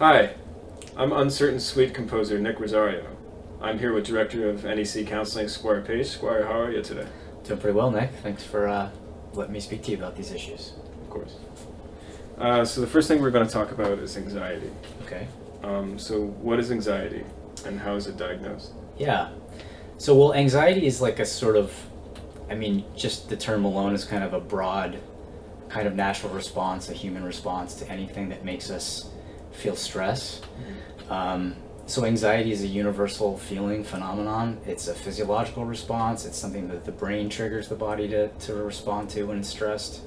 Hi, I'm Uncertain Suite composer Nick Rosario. I'm here with Director of NEC Counseling, Squire Paige. Squire, how are you today? Doing pretty well, Nick. Thanks for letting me speak to you about these issues. Of course. So the first thing we're going to talk about is anxiety. Okay. So what is anxiety and how is it diagnosed? Yeah. So, well, anxiety is like a sort of, just the term alone is kind of a broad kind of natural response, a human response to anything that makes us feel stress. So anxiety is a universal feeling phenomenon. It's a physiological response. It's something that the brain triggers the body to respond to when it's stressed.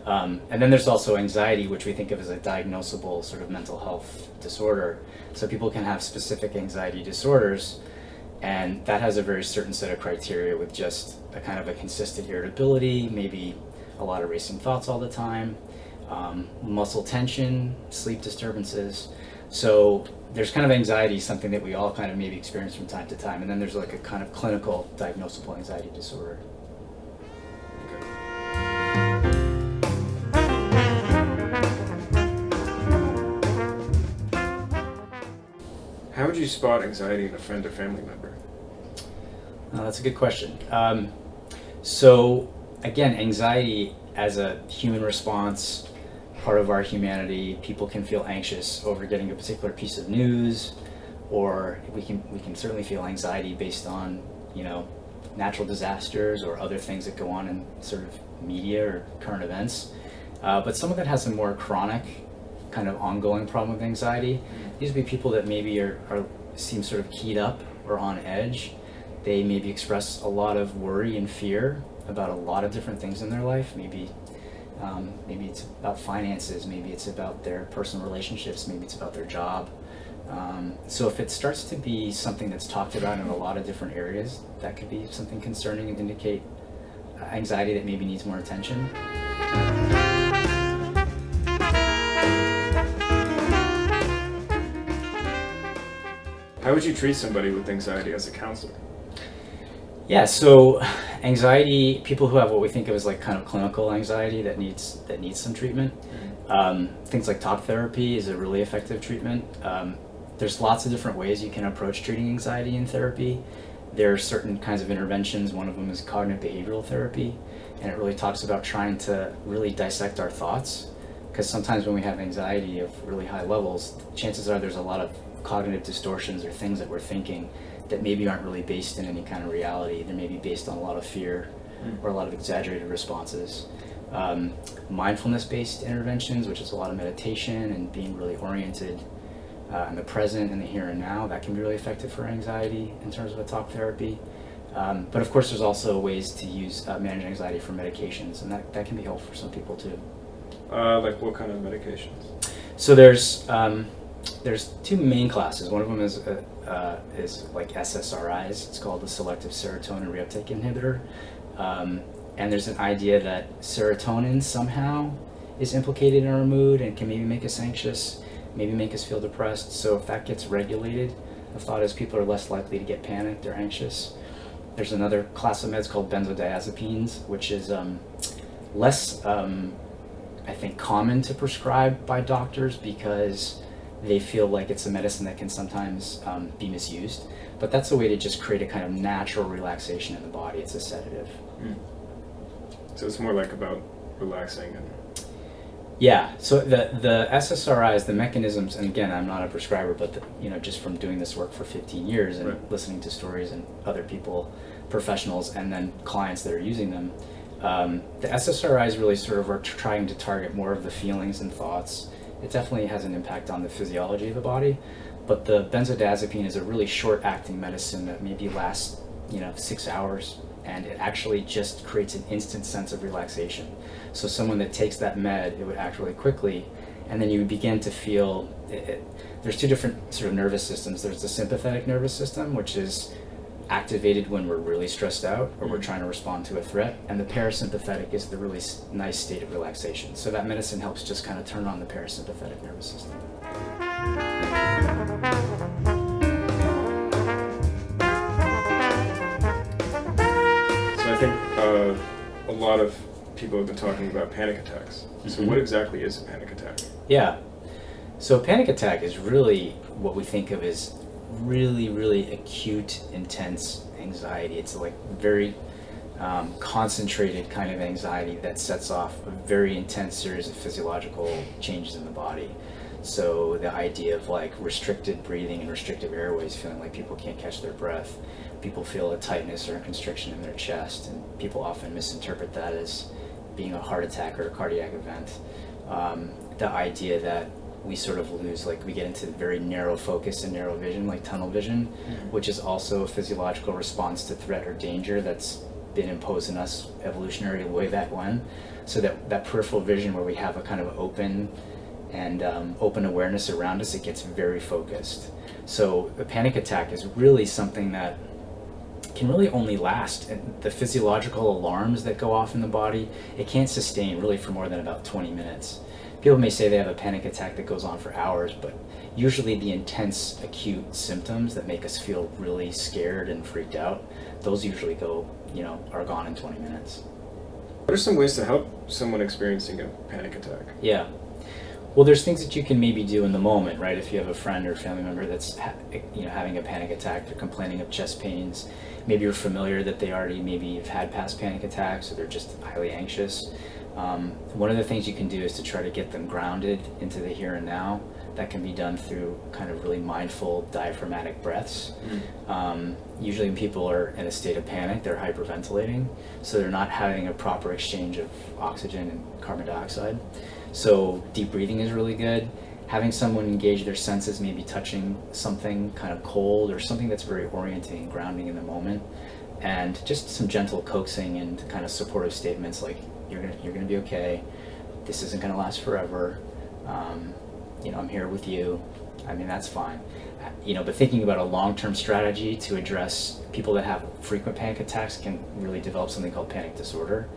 And then there's also anxiety, which we think of as a diagnosable sort of mental health disorder. So people can have specific anxiety disorders, and that has a very certain set of criteria with just a kind of a consistent irritability, maybe a lot of racing thoughts all the time, muscle tension, sleep disturbances. So there's kind of anxiety, something that we all kind of maybe experience from time to time, and then there's like a kind of clinical diagnosable anxiety disorder. How would you spot anxiety in a friend or family member? That's a good question. So again, anxiety as a human response, part of our humanity. People can feel anxious over getting a particular piece of news, or we can certainly feel anxiety based on, natural disasters or other things that go on in sort of media or current events. But some of it has a more chronic kind of ongoing problem with anxiety. These would be people that maybe seem sort of keyed up or on edge. They maybe express a lot of worry and fear about a lot of different things in their life. Maybe it's about finances, maybe it's about their personal relationships, maybe it's about their job. So if it starts to be something that's talked about in a lot of different areas, that could be something concerning and indicate anxiety that maybe needs more attention. How would you treat somebody with anxiety as a counselor? Yeah, so anxiety, people who have what we think of as like kind of clinical anxiety that needs some treatment. Things like talk therapy is a really effective treatment. There's lots of different ways you can approach treating anxiety in therapy. There are certain kinds of interventions. One of them is cognitive behavioral therapy, and it really talks about trying to really dissect our thoughts, because sometimes when we have anxiety of really high levels, chances are there's a lot of cognitive distortions or things that we're thinking that maybe aren't really based in any kind of reality. They're maybe based on a lot of fear or a lot of exaggerated responses. Mindfulness-based interventions, which is a lot of meditation and being really oriented in the present and the here and now, that can be really effective for anxiety in terms of a talk therapy. But of course there's also ways to use manage anxiety for medications, and that can be helpful for some people too. Like what kind of medications? So there's two main classes. One of them is like SSRIs. It's called the selective serotonin reuptake inhibitor. And there's an idea that serotonin somehow is implicated in our mood and can maybe make us anxious, maybe make us feel depressed. So if that gets regulated, the thought is people are less likely to get panicked or anxious. There's another class of meds called benzodiazepines, which is less, I think, common to prescribe by doctors because they feel like it's a medicine that can sometimes be misused. But that's a way to just create a kind of natural relaxation in the body. It's a sedative. So it's more like about relaxing and... Yeah, so the SSRIs, the mechanisms, and again, I'm not a prescriber, but just from doing this work for 15 years and listening to stories and other people, professionals, and then clients that are using them, the SSRIs really sort of are trying to target more of the feelings and thoughts. It definitely has an impact on the physiology of the body, but the benzodiazepine is a really short-acting medicine that maybe lasts 6 hours, and it actually just creates an instant sense of relaxation. So someone that takes that med, it would act really quickly, and then you would begin to feel there's two different sort of nervous systems. There's the sympathetic nervous system, which is activated when we're really stressed out or we're trying to respond to a threat, and the parasympathetic is the really nice state of relaxation. So that medicine helps just kind of turn on the parasympathetic nervous system. So I think a lot of people have been talking about panic attacks. So what exactly is a panic attack? Yeah. So a panic attack is really what we think of as really, really acute, intense anxiety. It's like very concentrated kind of anxiety that sets off a very intense series of physiological changes in the body. So the idea of like restricted breathing and restrictive airways, feeling like people can't catch their breath. People feel a tightness or a constriction in their chest, and people often misinterpret that as being a heart attack or a cardiac event. The idea that we sort of lose, like we get into very narrow focus and narrow vision, like tunnel vision, which is also a physiological response to threat or danger that's been imposed on us evolutionary way back when. So that peripheral vision where we have a kind of open awareness around us, it gets very focused. So a panic attack is really something that can really only last, and the physiological alarms that go off in the body, it can't sustain really for more than about 20 minutes. People may say they have a panic attack that goes on for hours, but usually the intense acute symptoms that make us feel really scared and freaked out, those usually are gone in 20 minutes. What are some ways to help someone experiencing a panic attack? Yeah. Well, there's things that you can maybe do in the moment, right? If you have a friend or family member that's having a panic attack, they're complaining of chest pains, maybe you're familiar that they already maybe have had past panic attacks, or they're just highly anxious. One of the things you can do is to try to get them grounded into the here and now. That can be done through kind of really mindful diaphragmatic breaths. Usually when people are in a state of panic, they're hyperventilating, so they're not having a proper exchange of oxygen and carbon dioxide. So deep breathing is really good. Having someone engage their senses, maybe touching something kind of cold or something that's very orienting, grounding in the moment, and just some gentle coaxing and kind of supportive statements like, you're gonna be okay, this isn't gonna last forever, I'm here with you. I mean, that's fine. But thinking about a long-term strategy to address people that have frequent panic attacks can really develop something called panic disorder.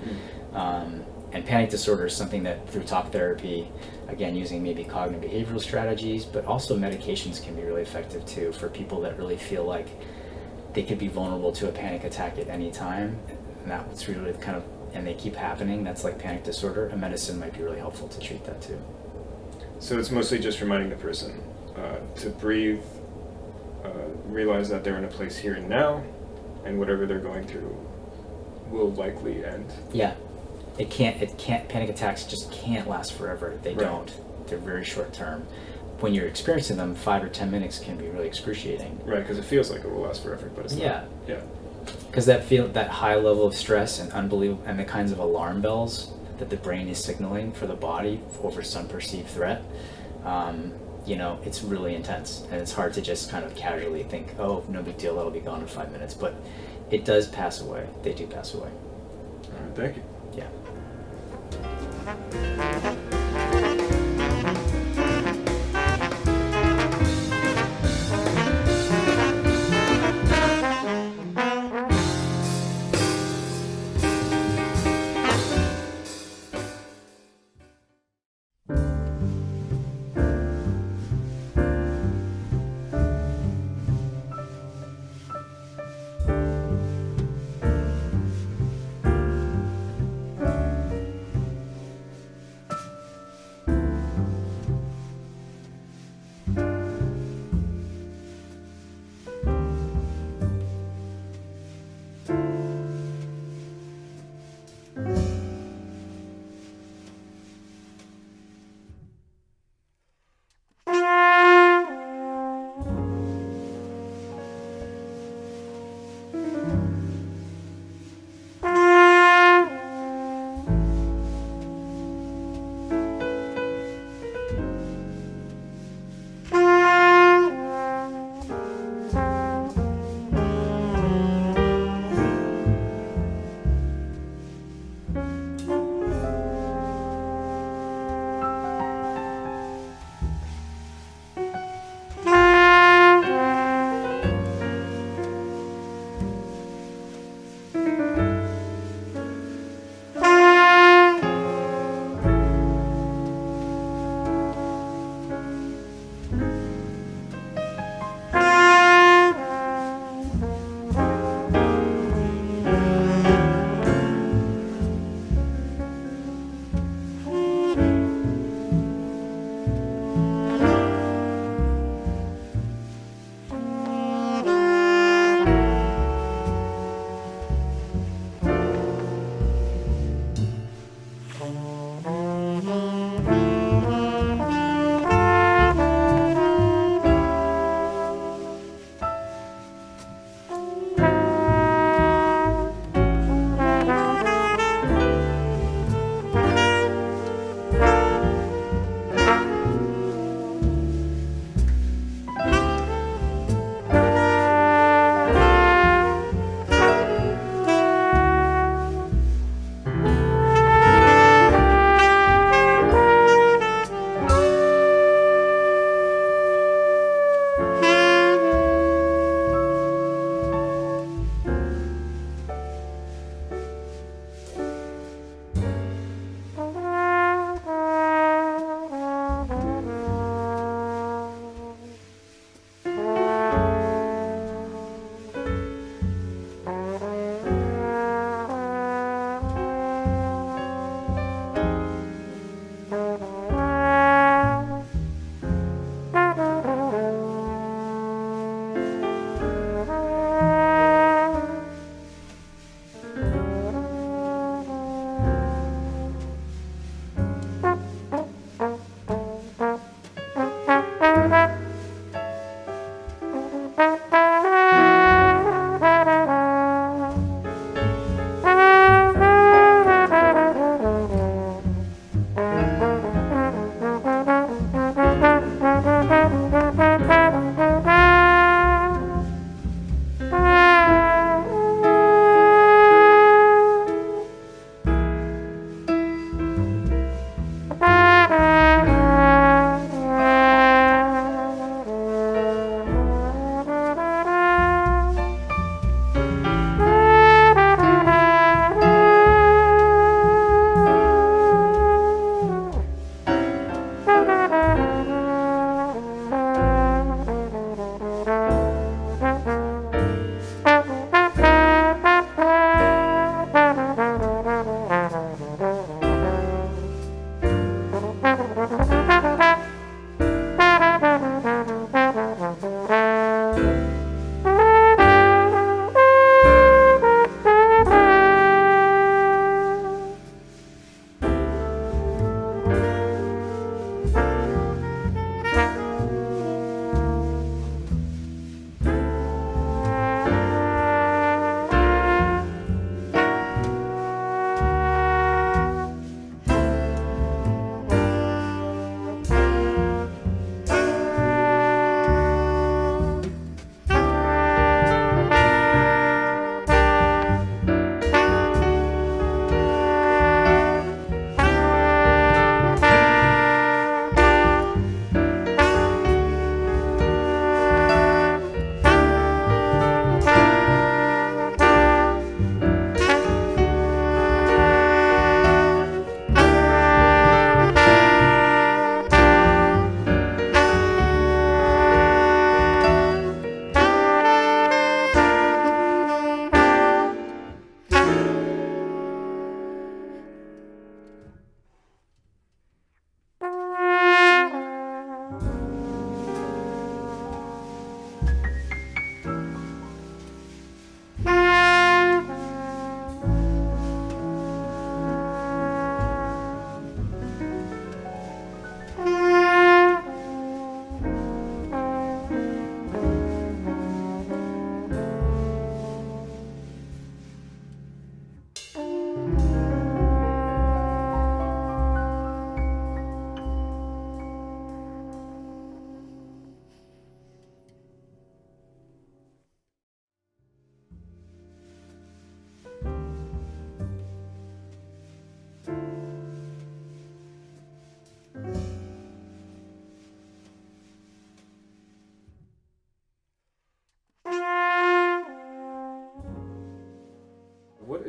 And panic disorder is something that through talk therapy, again, using maybe cognitive behavioral strategies, but also medications can be really effective too for people that really feel like they could be vulnerable to a panic attack at any time, and that's really kind of, and they keep happening. That's like panic disorder. A medicine might be really helpful to treat that too. So it's mostly just reminding the person to breathe, realize that they're in a place here and now, and whatever they're going through will likely end. Yeah, it can't. Panic attacks just can't last forever. They don't. They're very short term. When you're experiencing them, 5 or 10 minutes can be really excruciating. Right, because it feels like it will last forever, but it's not. Yeah. Because that high level of stress and and the kinds of alarm bells that the brain is signaling for the body over some perceived threat, it's really intense, and it's hard to just kind of casually think, oh, no big deal, that'll be gone in 5 minutes. But it does pass away. They do pass away. All right, thank you. Yeah.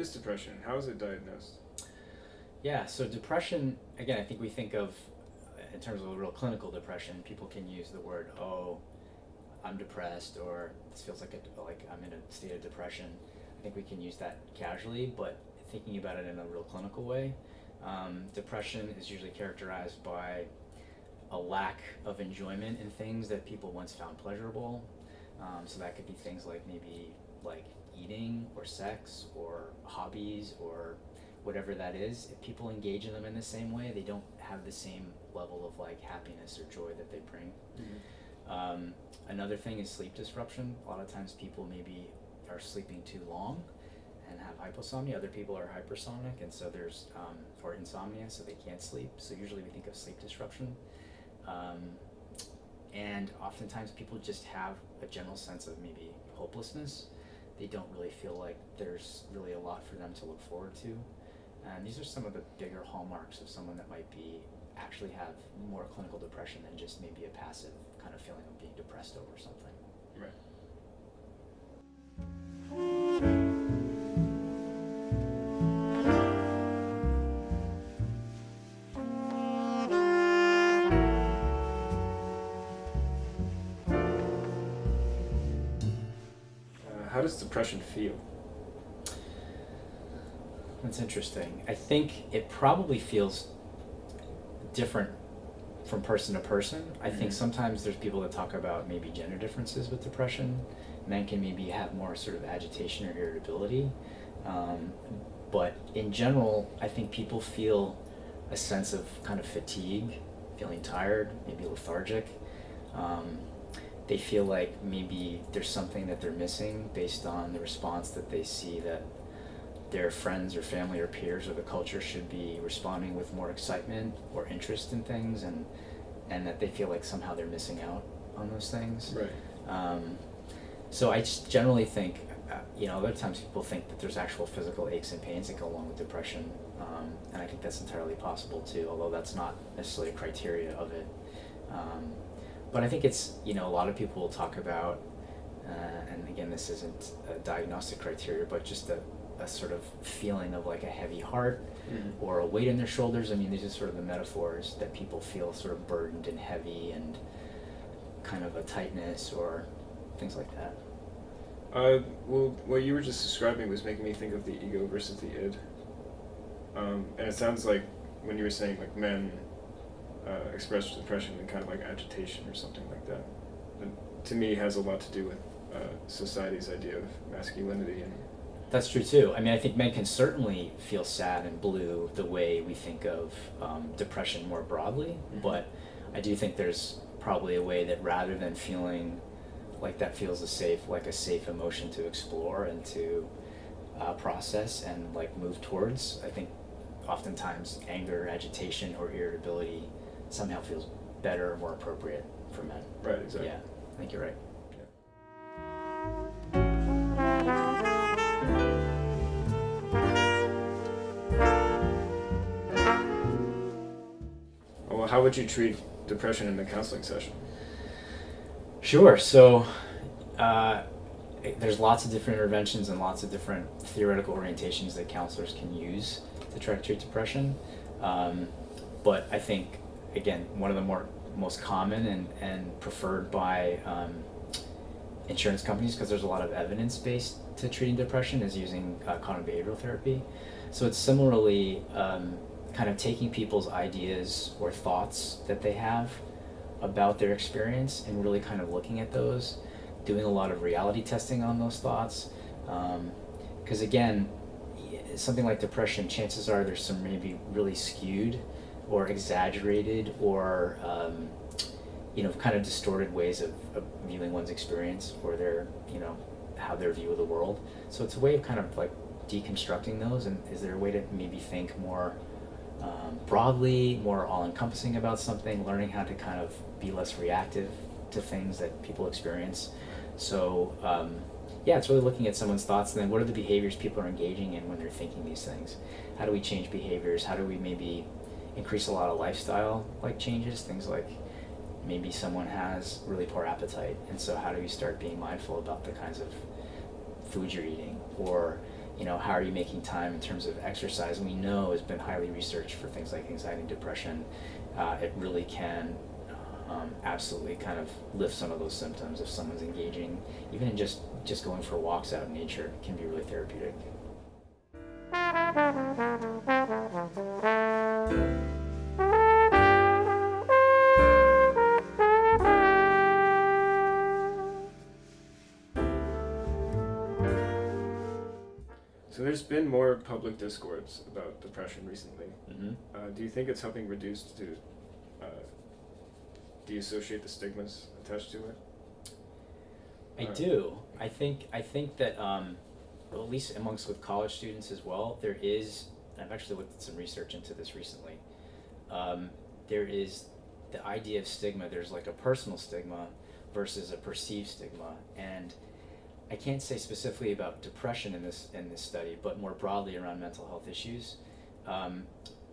is depression? How is it diagnosed? Yeah, so depression, again, I think we think of, in terms of a real clinical depression, people can use the word, oh, I'm depressed, or this feels like I'm in a state of depression. I think we can use that casually, but thinking about it in a real clinical way, depression is usually characterized by a lack of enjoyment in things that people once found pleasurable. So that could be things like maybe like eating or sex or hobbies or whatever that is. If people engage in them in the same way, they don't have the same level of like happiness or joy that they bring. Mm-hmm. Another thing is sleep disruption. A lot of times people maybe are sleeping too long and have hyposomnia. Other people are hypersomnic, and so there's or insomnia, so they can't sleep. So usually we think of sleep disruption. And oftentimes people just have a general sense of maybe hopelessness. They don't really feel like there's really a lot for them to look forward to. And these are some of the bigger hallmarks of someone that might be actually have more clinical depression than just maybe a passive kind of feeling of being depressed over something. Right. How does depression feel? That's interesting. I think it probably feels different from person to person. I think sometimes there's people that talk about maybe gender differences with depression. Men can maybe have more sort of agitation or irritability. But in general, I think people feel a sense of kind of fatigue, feeling tired, maybe lethargic. They feel like maybe there's something that they're missing based on the response that they see that their friends or family or peers or the culture should be responding with more excitement or interest in things, and that they feel like somehow they're missing out on those things. Right. So I just generally think, other times people think that there's actual physical aches and pains that go along with depression, and I think that's entirely possible too, although that's not necessarily a criteria of it. But I think it's, a lot of people will talk about, and again, this isn't a diagnostic criteria, but just a sort of feeling of like a heavy heart or a weight in their shoulders. I mean, these are sort of the metaphors that people feel sort of burdened and heavy and kind of a tightness or things like that. Well, what you were just describing was making me think of the ego versus the id. And it sounds like when you were saying like men express depression in kind of like agitation or something like that. That to me has a lot to do with society's idea of masculinity. And that's true too. I mean, I think men can certainly feel sad and blue the way we think of depression more broadly, but I do think there's probably a way that rather than feeling like that feels a safe emotion to explore and to process and like move towards, I think oftentimes anger, agitation, or irritability somehow feels better or more appropriate for men. Right, exactly. Yeah, I think you're right. Well, how would you treat depression in the counseling session? Sure. So there's lots of different interventions and lots of different theoretical orientations that counselors can use to try to treat depression. But I think, again, one of the most common and preferred by insurance companies, because there's a lot of evidence based to treating depression, is using cognitive behavioral therapy. So it's similarly kind of taking people's ideas or thoughts that they have about their experience and really kind of looking at those, doing a lot of reality testing on those thoughts. Because again, something like depression, chances are there's some maybe really skewed or exaggerated or kind of distorted ways of viewing one's experience or their, how their view of the world. So it's a way of kind of like deconstructing those, and is there a way to maybe think more broadly, more all-encompassing about something, learning how to kind of be less reactive to things that people experience. So it's really looking at someone's thoughts, and then what are the behaviors people are engaging in when they're thinking these things? How do we change behaviors? How do we maybe increase a lot of lifestyle like changes? Things like maybe someone has really poor appetite, and so how do we start being mindful about the kinds of food you're eating? Or how are you making time in terms of exercise? We know has been highly researched for things like anxiety and depression. It really can absolutely kind of lift some of those symptoms if someone's engaging, even in just going for walks out in nature can be really therapeutic. So there's been more public discourse about depression recently. Mm-hmm. Do you think it's helping deassociate the stigmas attached to it? I do. I think that well, at least amongst with college students as well, there is. I've actually looked at some research into this recently. There is the idea of stigma. There's like a personal stigma versus a perceived stigma, and I can't say specifically about depression in this study, but more broadly around mental health issues.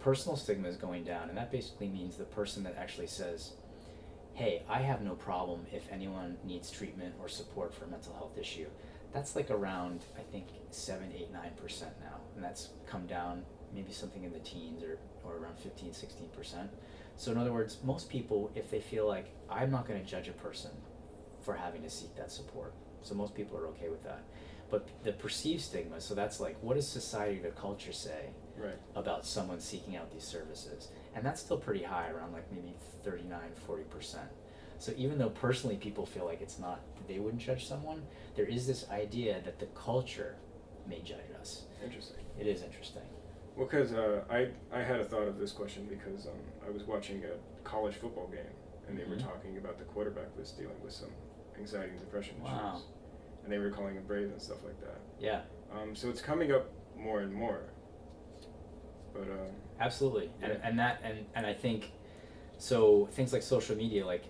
Personal stigma is going down, and that basically means the person that actually says, hey, I have no problem if anyone needs treatment or support for a mental health issue. That's like around, I think, 7, 8, 9% now, and that's come down maybe something in the teens or around 15, 16%. So in other words, most people, if they feel like, I'm not going to judge a person for having to seek that support. So most people are okay with that. But the perceived stigma, so that's like, what does society or the culture say about someone seeking out these services? And that's still pretty high, around like maybe 39, 40%. So even though personally people feel like it's not, they wouldn't judge someone, there is this idea that the culture may judge us. Interesting. It is interesting. Well, because I had a thought of this question because I was watching a college football game, and they were talking about the quarterback was dealing with some anxiety and depression issues, and they were calling him brave and stuff like that. Yeah. So it's coming up more and more. But absolutely, yeah. and I think so. Things like social media, like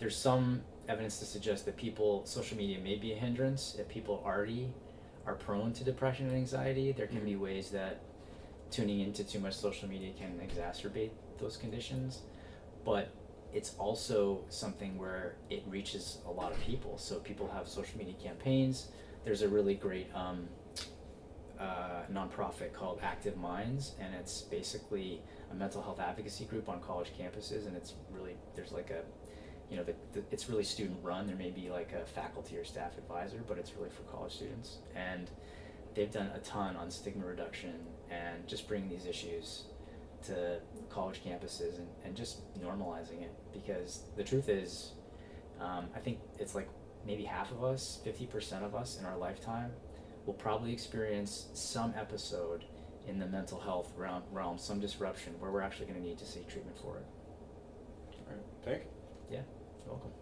there's some evidence to suggest that social media may be a hindrance if people already are prone to depression and anxiety. There can be ways that tuning into too much social media can exacerbate those conditions, but it's also something where it reaches a lot of people. So people have social media campaigns. There's a really great nonprofit called Active Minds, and it's basically a mental health advocacy group on college campuses, and it's really, there's like a, it's really student run. There may be like a faculty or staff advisor, but it's really for college students, and they've done a ton on stigma reduction and just bringing these issues to college campuses and just normalizing it, because the truth is, I think it's like maybe half of us, 50% of us in our lifetime will probably experience some episode in the mental health realm, some disruption where we're actually going to need to seek treatment for it. All right, thank you. Yeah, you're welcome.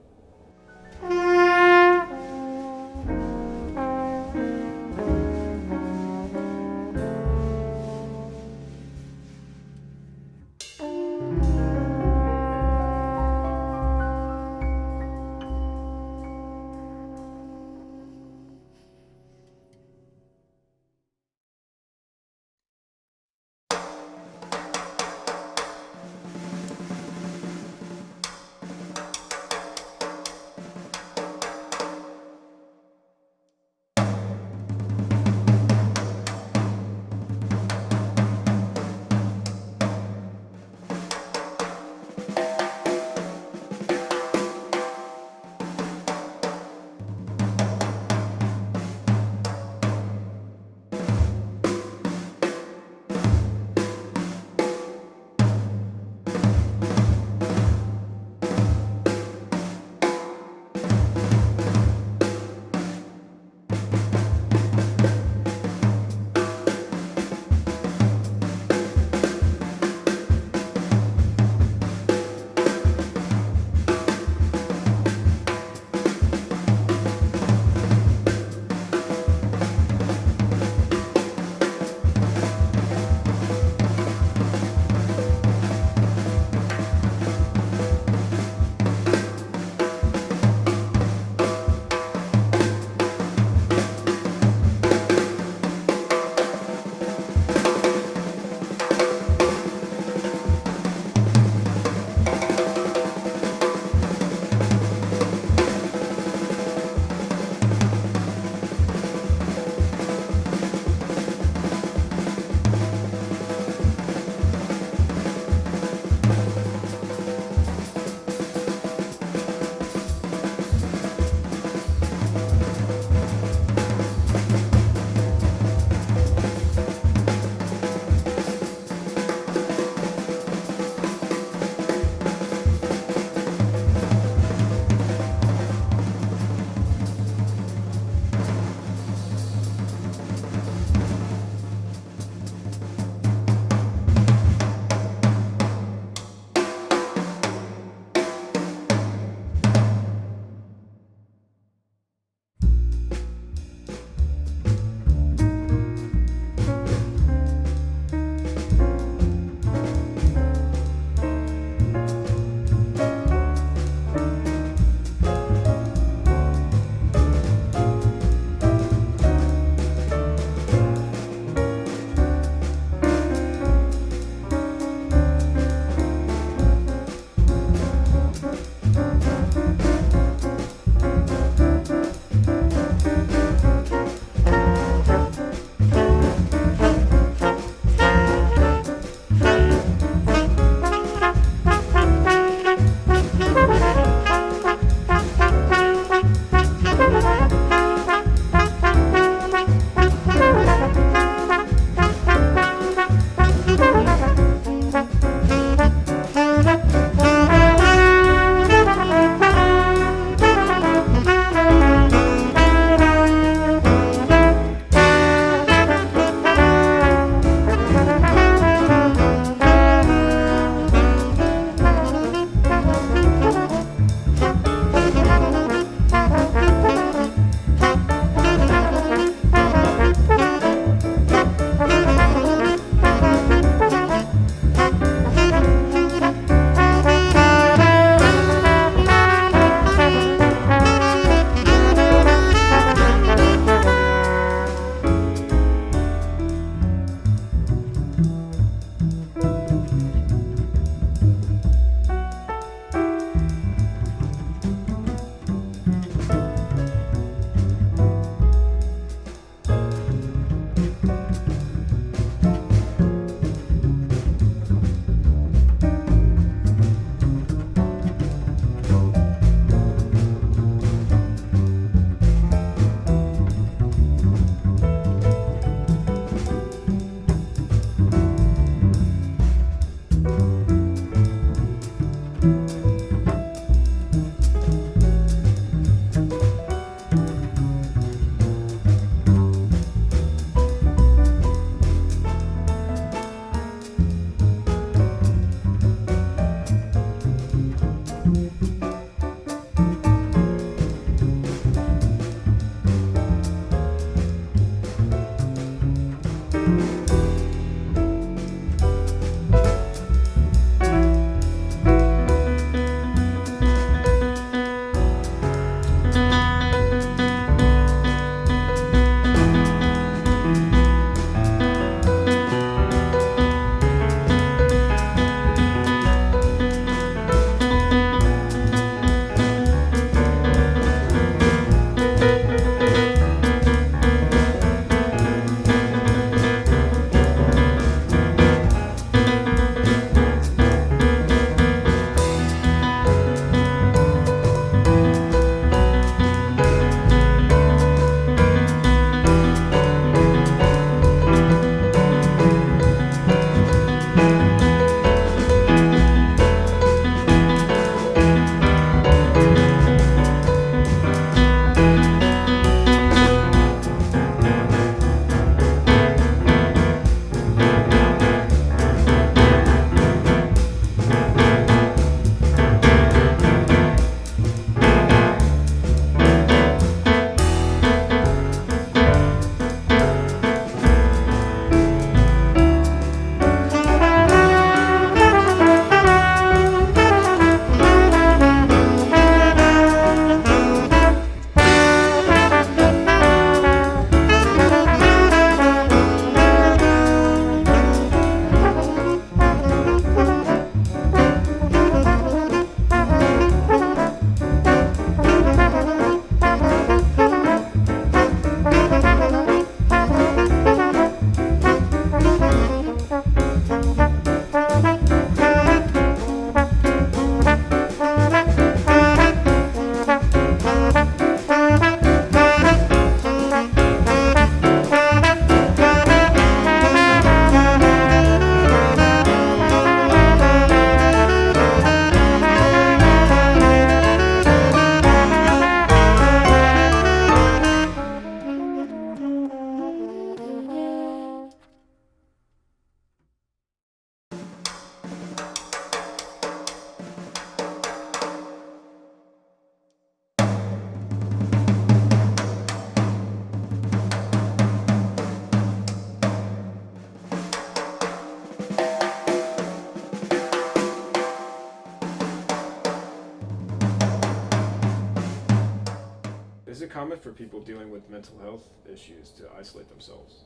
it common for people dealing with mental health issues to isolate themselves?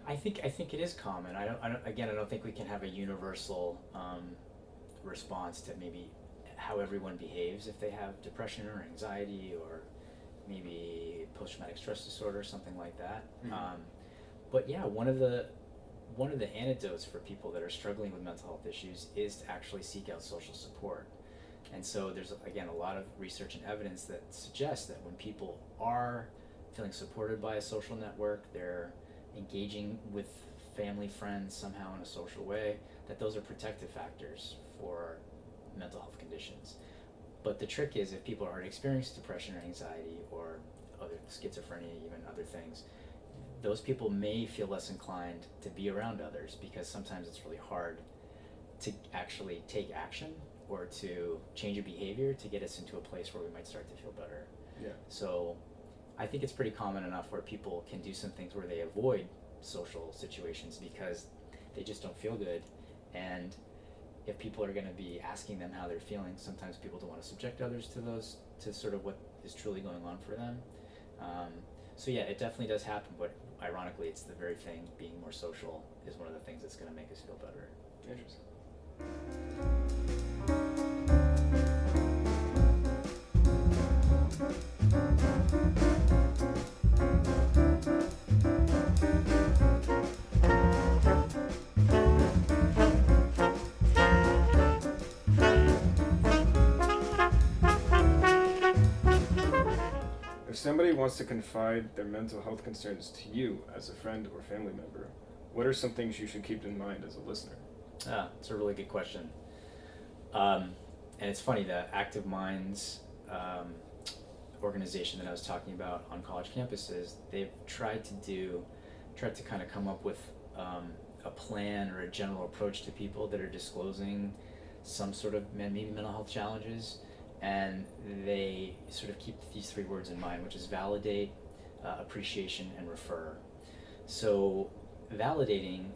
I think it is common. I don't think we can have a universal response to maybe how everyone behaves if they have depression or anxiety or maybe post-traumatic stress disorder, something like that. Mm-hmm. But yeah, one of the antidotes for people that are struggling with mental health issues is to actually seek out social support. And so there's, again, a lot of research and evidence that suggests that when people are feeling supported by a social network, they're engaging with family, friends somehow in a social way, that those are protective factors for mental health conditions. But the trick is if people are experiencing depression or anxiety or other schizophrenia, even other things, those people may feel less inclined to be around others because sometimes it's really hard to actually take action or to change a behavior to get us into a place where we might start to feel better. Yeah. So I think it's pretty common enough where people can do some things where they avoid social situations because they just don't feel good. And if people are going to be asking them how they're feeling, sometimes people don't want to subject others to sort of what is truly going on for them. So yeah, it definitely does happen, but ironically, it's the very thing, being more social, is one of the things that's going to make us feel better. Interesting. If somebody wants to confide their mental health concerns to you as a friend or family member, what are some things you should keep in mind as a listener? It's a really good question. And it's funny, the Active Minds organization that I was talking about on college campuses, they've tried to kind of come up with a plan or a general approach to people that are disclosing some sort of maybe mental health challenges. And they sort of keep these three words in mind, which is validate, appreciation, and refer. So validating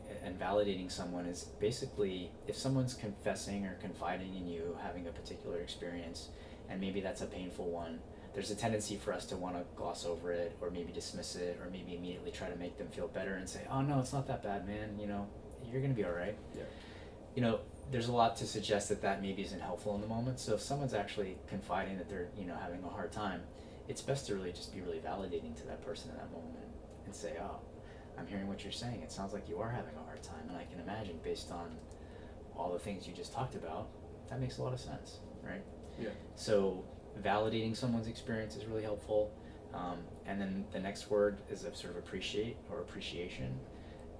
someone is basically if someone's confessing or confiding in you, having a particular experience, and maybe that's a painful one, there's a tendency for us to want to gloss over it or maybe dismiss it or maybe immediately try to make them feel better and say, oh no, it's not that bad, man, you're going to be all right. Yeah. There's a lot to suggest that maybe isn't helpful in the moment. So if someone's actually confiding that they're, having a hard time, it's best to really just be really validating to that person in that moment and say, oh, I'm hearing what you're saying. It sounds like you are having a hard time. And I can imagine based on all the things you just talked about, that makes a lot of sense, right? Yeah. So validating someone's experience is really helpful. And then the next word is a sort of appreciate or appreciation.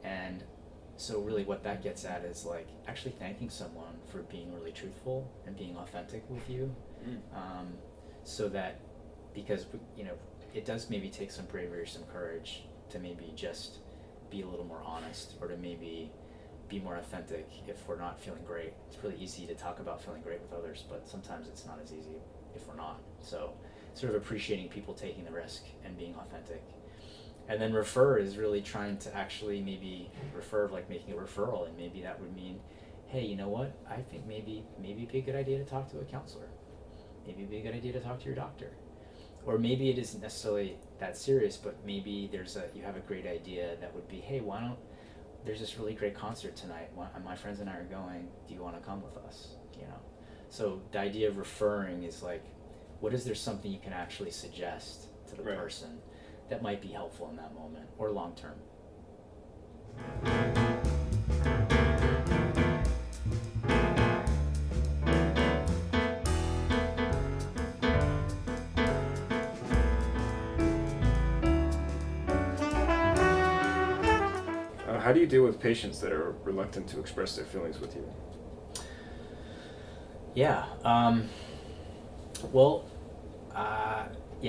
And so really what that gets at is like actually thanking someone for being really truthful and being authentic with you. So that, because, it does maybe take some bravery or some courage to maybe just be a little more honest or to maybe be more authentic if we're not feeling great. It's really easy to talk about feeling great with others, but sometimes it's not as easy if we're not. So sort of appreciating people taking the risk and being authentic. And then refer is really trying to actually maybe refer, like making a referral, and maybe that would mean, hey, you know what? I think maybe it'd be a good idea to talk to a counselor. Maybe it'd be a good idea to talk to your doctor. Or maybe it isn't necessarily that serious, but maybe you have a great idea that would be, hey, there's this really great concert tonight. My friends and I are going. Do you want to come with us? So the idea of referring is like, what is there something you can actually suggest to the person that might be helpful in that moment or long term? How do you deal with patients that are reluctant to express their feelings with you? Yeah.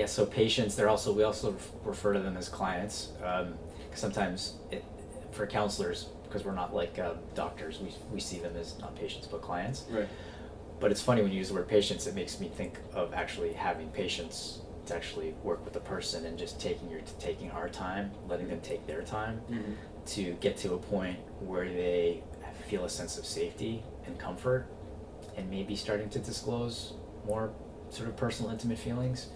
So patients, we also refer to them as clients. Sometimes for counselors, because we're not like doctors, we see them as not patients but clients. Right. But it's funny when you use the word patients, it makes me think of actually having patience to actually work with the person and just taking our time, letting them take their time to get to a point where they feel a sense of safety and comfort and maybe starting to disclose more sort of personal, intimate feelings.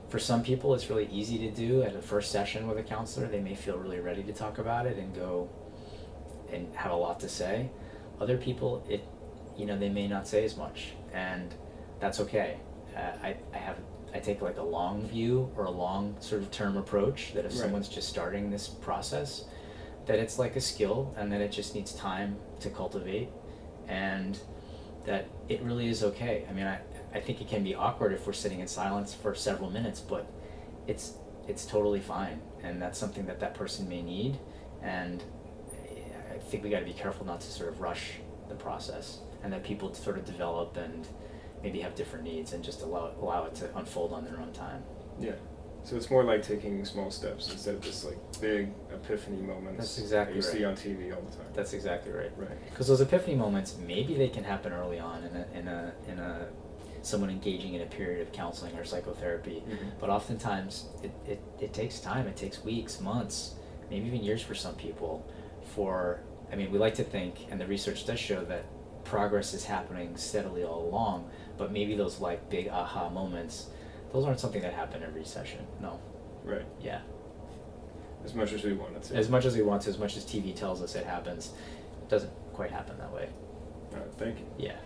For some people, it's really easy to do at a first session with a counselor. They may feel really ready to talk about it and go and have a lot to say. Other people, they may not say as much, and that's okay. I take like a long view or a long sort of term approach that if Right. someone's just starting this process, that it's like a skill and that it just needs time to cultivate, and that it really is okay. I mean, I think it can be awkward if we're sitting in silence for several minutes, but it's totally fine, and that's something that person may need, and I think we got to be careful not to sort of rush the process, and that people sort of develop and maybe have different needs, and just allow it to unfold on their own time. Yeah. So it's more like taking small steps instead of just like big epiphany moments. That's exactly that you right. see on TV all the time. That's exactly right. Right. Because those epiphany moments, maybe they can happen early on in a someone engaging in a period of counseling or psychotherapy, Mhm. but oftentimes it takes time. It takes weeks, months, maybe even years for some people. We like to think, and the research does show that progress is happening steadily all along, but maybe those like big aha moments, those aren't something that happen every session. No. Right. Yeah. As much as we want it to. As much as we want to, as much as TV tells us it happens, it doesn't quite happen that way. All right. Thank you. Yeah.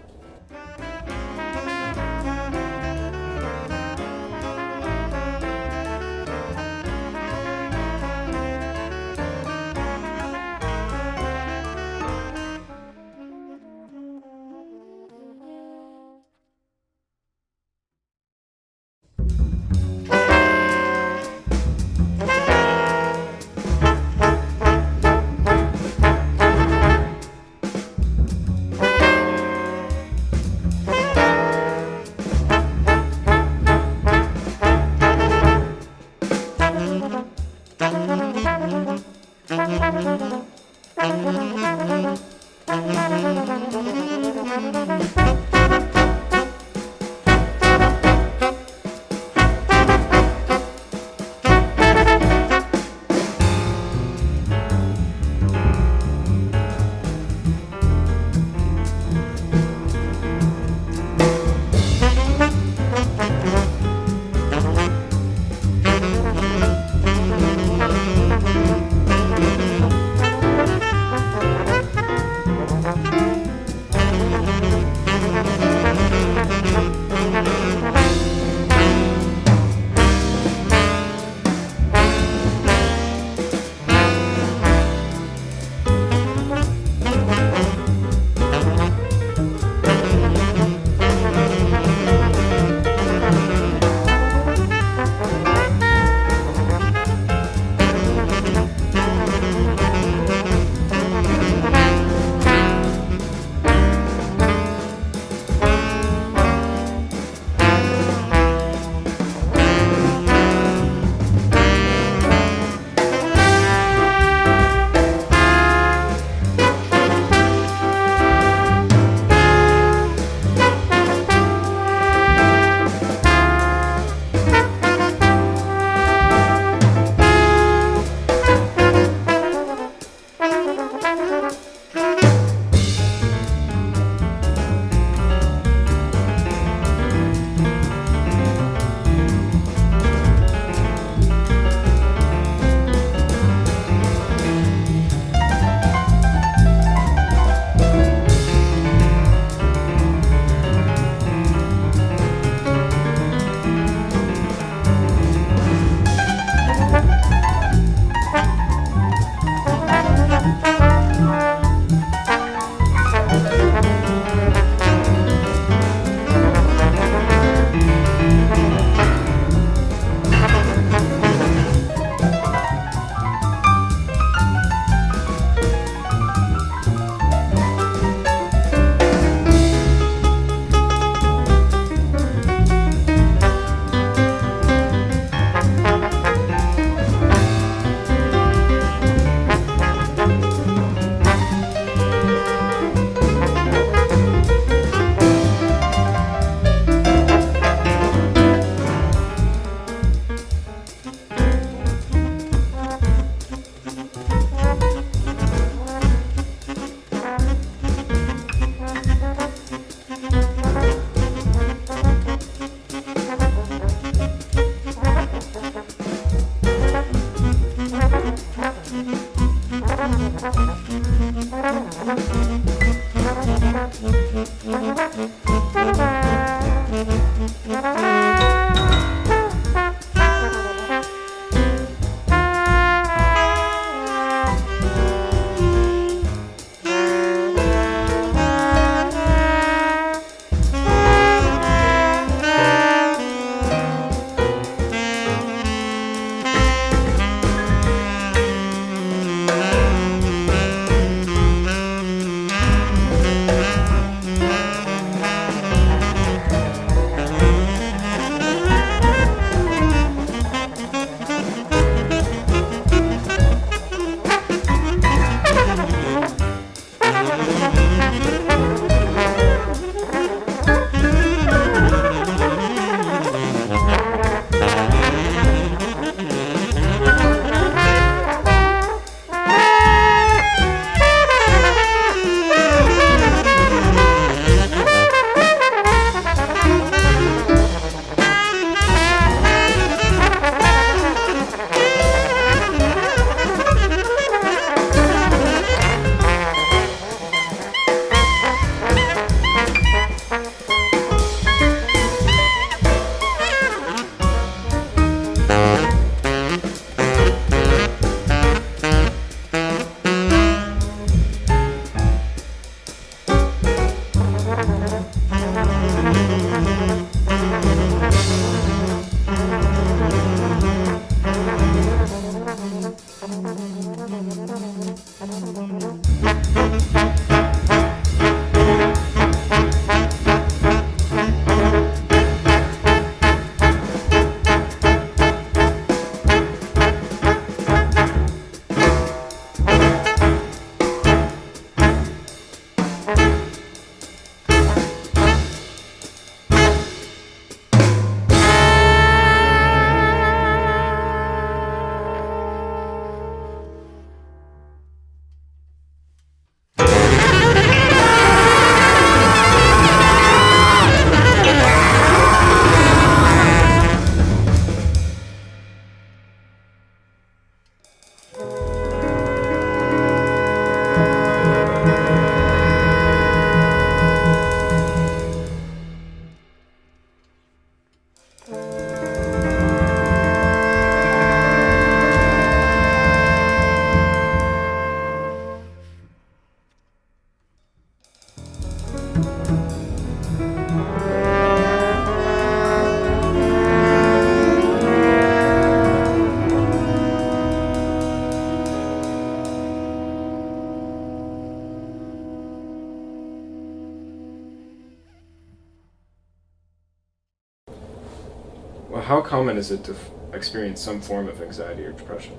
Well, how common is it to experience some form of anxiety or depression?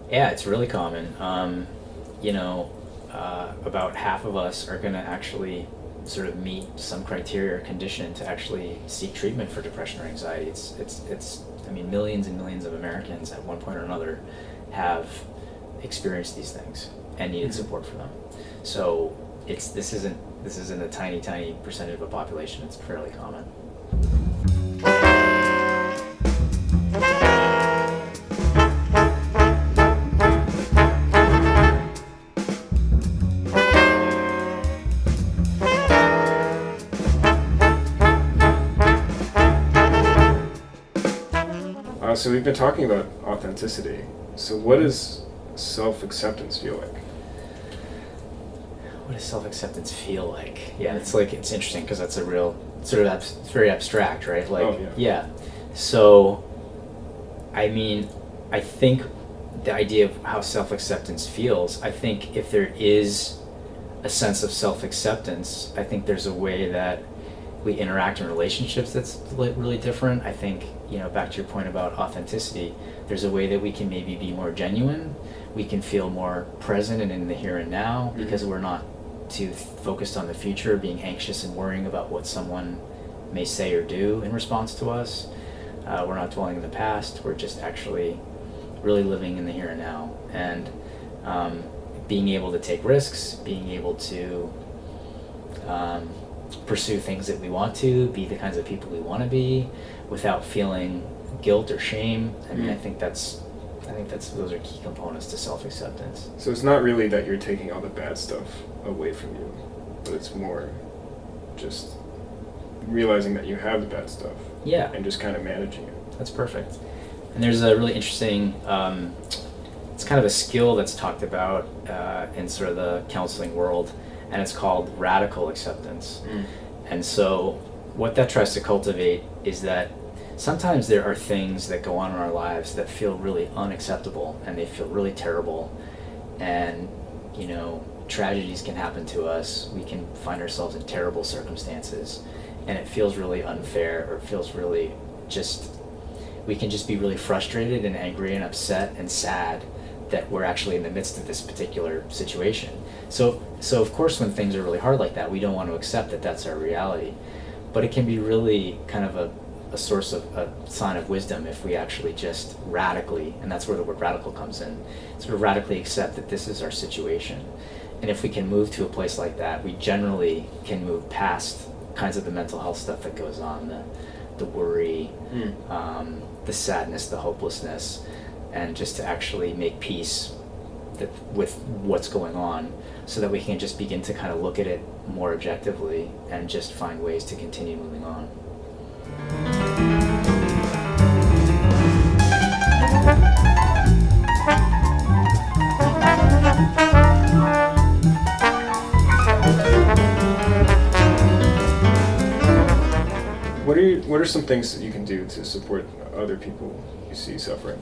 Yeah, it's really common. About half of us are going to actually sort of meet some criteria or condition to actually seek treatment for depression or anxiety. I mean, millions and millions of Americans at one point or another have experienced these things and needed support for them. So this isn't a tiny percentage of the population. It's fairly common. So we've been talking about authenticity. So what does self-acceptance feel like? What does self-acceptance feel like? Yeah, it's interesting because that's a real sort of it's very abstract, right? Yeah. So, I mean, I think the idea of how self-acceptance feels, I think if there is a sense of self-acceptance, I think there's a way that we interact in relationships that's really different. I think, back to your point about authenticity, there's a way that we can maybe be more genuine. We can feel more present and in the here and now because we're not too focused on the future, being anxious and worrying about what someone may say or do in response to us. We're not dwelling in the past. We're just actually really living in the here and now. And being able to take risks, being able to pursue things that we want to, be the kinds of people we want to be, without feeling guilt or shame. I mean, I think those are key components to self-acceptance. So it's not really that you're taking all the bad stuff away from you, but it's more just realizing that you have the bad stuff. Yeah. And just kind of managing it. That's perfect. And there's a really interesting, it's kind of a skill that's talked about in sort of the counseling world, and it's called radical acceptance. And so what that tries to cultivate is that sometimes there are things that go on in our lives that feel really unacceptable, and they feel really terrible, and tragedies can happen to us. We can find ourselves in terrible circumstances, and it feels really unfair, or it feels really we can just be really frustrated and angry and upset and sad that we're actually in the midst of this particular situation. So of course, when things are really hard like that, we don't want to accept that that's our reality. But it can be really kind of a source of a sign of wisdom if we actually just radically, and that's where the word radical comes in, sort of radically accept that this is our situation. And if we can move to a place like that, we generally can move past kinds of the mental health stuff that goes on, the worry, the sadness, the hopelessness, and just to actually make peace with what's going on, so that we can just begin to kind of look at it more objectively and just find ways to continue moving on. What are some things that you can do to support other people you see suffering?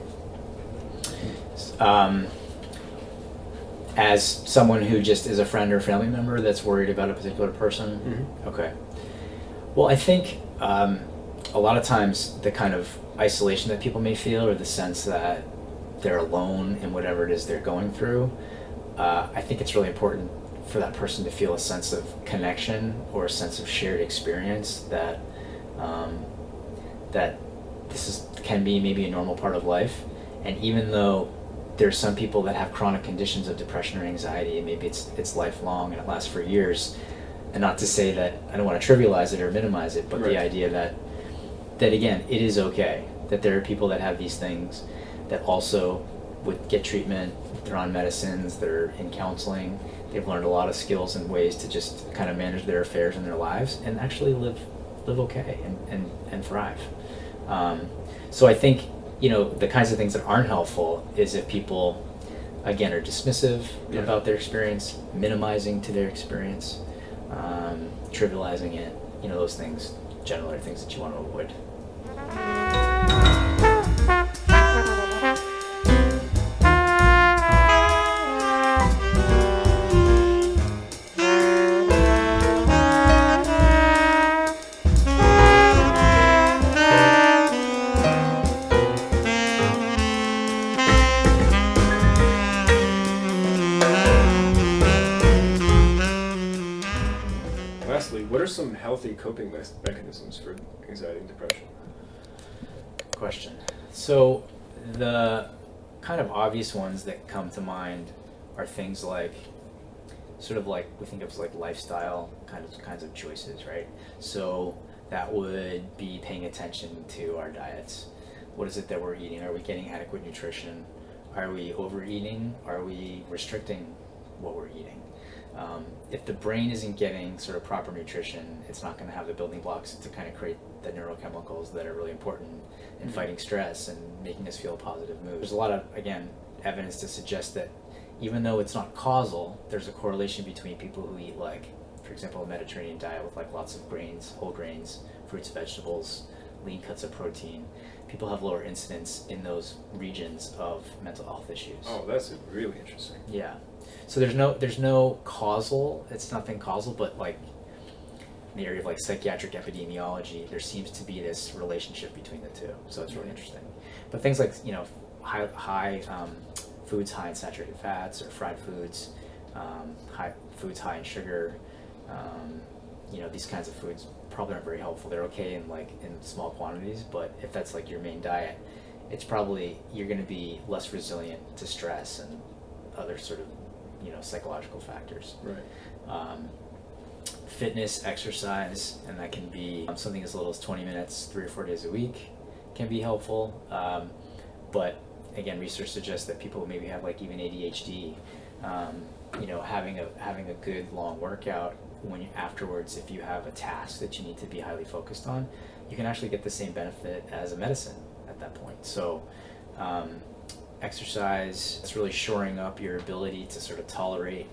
As someone who just is a friend or family member that's worried about a particular person? Mm-hmm. Okay. Well, I think a lot of times the kind of isolation that people may feel, or the sense that they're alone in whatever it is they're going through, I think it's really important for that person to feel a sense of connection or a sense of shared experience that can be maybe a normal part of life. And even though there's some people that have chronic conditions of depression or anxiety, and maybe it's lifelong and it lasts for years, and not to say that I don't want to trivialize it or minimize it, but right. The idea that again, it is okay that there are people that have these things that also would get treatment, they're on medicines, they're in counseling, they've learned a lot of skills and ways to just kind of manage their affairs in their lives and actually live okay and thrive. So I think, the kinds of things that aren't helpful is if people, again, are dismissive about their experience, minimizing to their experience, trivializing it. Those things generally are things that you want to avoid. What are some healthy coping mechanisms for anxiety and depression? Good question. So the kind of obvious ones that come to mind are things like, sort of like we think of as like lifestyle kinds of choices, right? So that would be paying attention to our diets. What is it that we're eating? Are we getting adequate nutrition? Are we overeating? Are we restricting what we're eating? If the brain isn't getting sort of proper nutrition, it's not going to have the building blocks to kind of create the neurochemicals that are really important in fighting stress and making us feel a positive mood. There's a lot of, again, evidence to suggest that even though it's not causal, there's a correlation between people who eat, like, for example, a Mediterranean diet with like lots of grains, whole grains, fruits, vegetables, lean cuts of protein. People have lower incidence in those regions of mental health issues. Oh, that's really interesting. Yeah. So there's no causal, it's nothing causal, but like in the area of like psychiatric epidemiology, there seems to be this relationship between the two. So it's really interesting. But things like, high foods high in saturated fats or fried foods, foods high in sugar, these kinds of foods probably aren't very helpful. They're okay in small quantities, but if that's like your main diet, it's probably, you're going to be less resilient to stress and other sort of psychological factors. Right. Fitness, exercise, and that can be something as little as 20 minutes, 3 or 4 days a week can be helpful. But again, research suggests that people who maybe have like even ADHD, having a good long workout when you afterwards, if you have a task that you need to be highly focused on, you can actually get the same benefit as a medicine at that point. So exercise, it's really shoring up your ability to sort of tolerate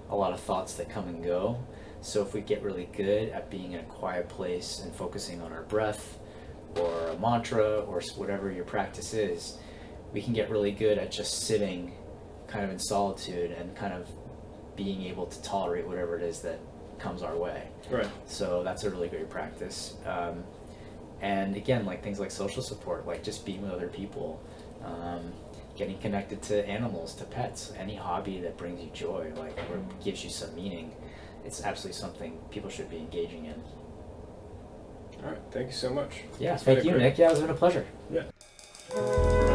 a lot of thoughts that come and go. So if we get really good at being in a quiet place and focusing on our breath or a mantra or whatever your practice is, we can get really good at just sitting kind of in solitude and kind of being able to tolerate whatever it is that comes our way. Right. So that's a really great practice. And again, like things like social support, like just being with other people, getting connected to animals, to pets, any hobby that brings you joy, like or gives you some meaning, it's absolutely something people should be engaging in. All right. Thank you so much. Yeah, It's been thank a you, great- Nick. Yeah, it's been a pleasure. Yeah.